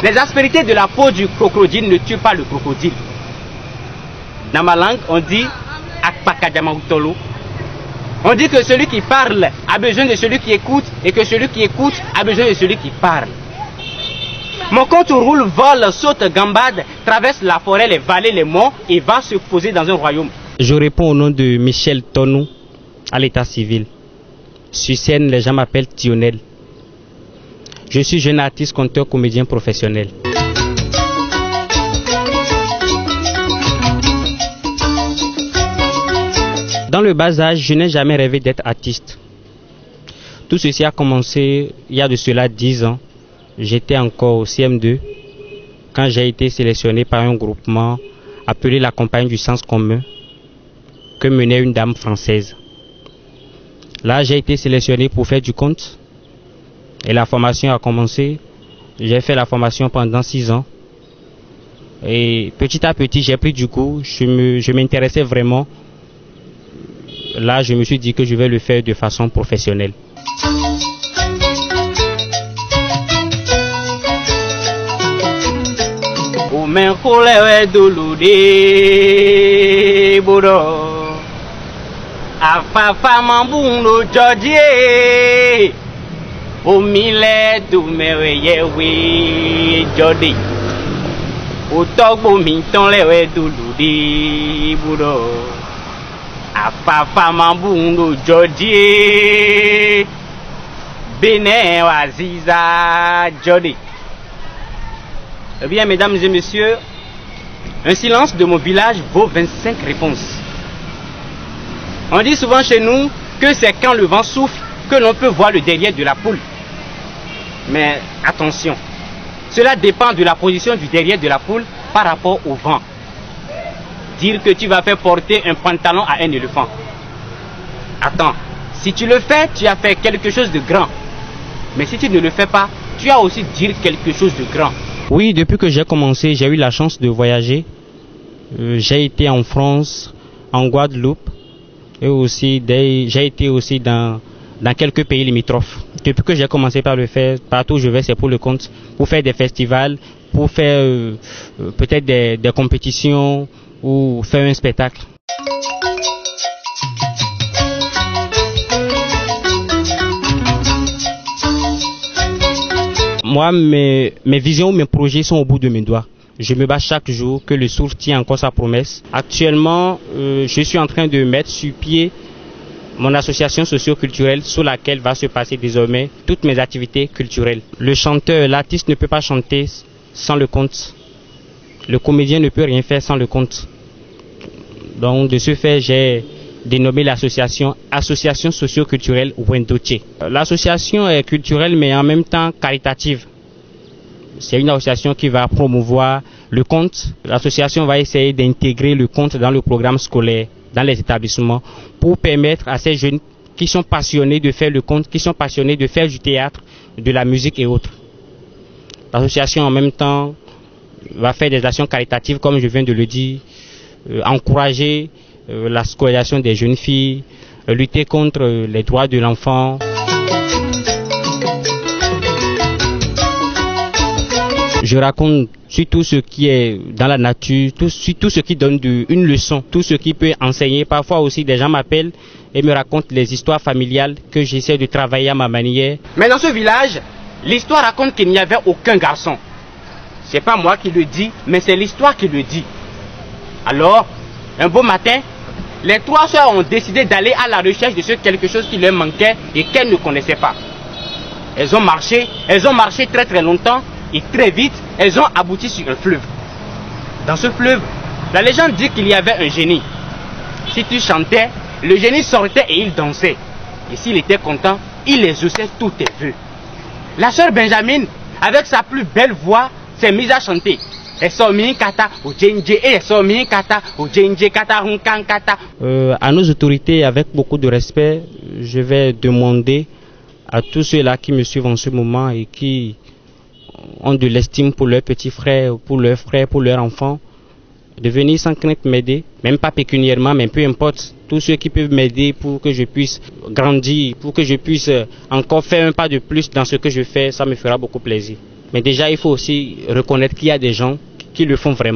Les aspérités de la peau du crocodile ne tuent pas le crocodile. Dans ma langue, on dit Akpakadjamaoutolo. On dit que celui qui parle a besoin de celui qui écoute et que celui qui écoute a besoin de celui qui parle. Mon compte roule, vole, saute, gambade, traverse la forêt, les vallées, les monts et va se poser dans un royaume. Je réponds au nom de Michel Tonou à l'état civil. Sur scène, les gens m'appellent Tionel. Je suis jeune artiste, conteur, comédien professionnel. Dans le bas âge, je n'ai jamais rêvé d'être artiste. Tout ceci a commencé il y a de cela 10 ans. J'étais encore au CM2 quand j'ai été sélectionné par un groupement appelé la Compagnie du Sens Commun que menait une dame française. Là, j'ai été sélectionné pour faire du conte et la formation a commencé. J'ai fait la formation pendant 6 ans et petit à petit, j'ai pris du goût. Je m'intéressais vraiment. Là, je me suis dit que je vais le faire de façon professionnelle. Eh bien, mesdames et messieurs, un silence de mon village vaut 25 réponses. On dit souvent chez nous que c'est quand le vent souffle que l'on peut voir le derrière de la poule. Mais attention, cela dépend de la position du derrière de la poule par rapport au vent. Dire que tu vas faire porter un pantalon à un éléphant. Attends, si tu le fais, tu as fait quelque chose de grand. Mais si tu ne le fais pas, tu as aussi dit quelque chose de grand. Oui, depuis que j'ai commencé, j'ai eu la chance de voyager. J'ai été en France, en Guadeloupe, et aussi j'ai été aussi dans quelques pays limitrophes. Depuis que j'ai commencé par le faire, partout où je vais, c'est pour le compte, pour faire des festivals, pour faire peut-être des compétitions ou faire un spectacle. Moi, mes visions, mes projets sont au bout de mes doigts. Je me bats chaque jour que le souffle tient encore sa promesse. Actuellement, je suis en train de mettre sur pied mon association socio-culturelle sous laquelle va se passer désormais toutes mes activités culturelles. Le chanteur, l'artiste ne peut pas chanter sans le conte. Le comédien ne peut rien faire sans le conte. Donc, de ce fait, j'ai dénommé l'association Association socio-culturelle Wendoche. L'association est culturelle mais en même temps caritative. C'est une association qui va promouvoir le conte. L'association va essayer d'intégrer le conte dans le programme scolaire, dans les établissements, pour permettre à ces jeunes qui sont passionnés de faire le conte, qui sont passionnés de faire du théâtre, de la musique et autres. L'association en même temps va faire des actions caritatives, comme je viens de le dire, encourager la scolarisation des jeunes filles, lutter contre les droits de l'enfant. Je raconte sur tout ce qui est dans la nature, sur tout ce qui donne une leçon, tout ce qui peut enseigner. Parfois aussi, des gens m'appellent et me racontent les histoires familiales que j'essaie de travailler à ma manière. Mais dans ce village, l'histoire raconte qu'il n'y avait aucun garçon. C'est pas moi qui le dis, mais c'est l'histoire qui le dit. Alors, un beau matin, les 3 sœurs ont décidé d'aller à la recherche de ce quelque chose qui leur manquait et qu'elles ne connaissaient pas. Elles ont marché très très longtemps et très vite, elles ont abouti sur un fleuve. Dans ce fleuve, la légende dit qu'il y avait un génie. Si tu chantais, le génie sortait et il dansait. Et s'il était content, il exauçait tous tes vœux. La sœur Benjamin, avec sa plus belle voix, s'est mise à chanter. À nos autorités, avec beaucoup de respect, je vais demander à tous ceux-là qui me suivent en ce moment et qui ont de l'estime pour leurs petits frères, pour leurs frères, pour leurs enfants, de venir sans crainte m'aider, même pas pécuniairement, mais peu importe, tous ceux qui peuvent m'aider pour que je puisse grandir, pour que je puisse encore faire un pas de plus dans ce que je fais, ça me fera beaucoup plaisir. Mais déjà, il faut aussi reconnaître qu'il y a des gens qui le font vraiment.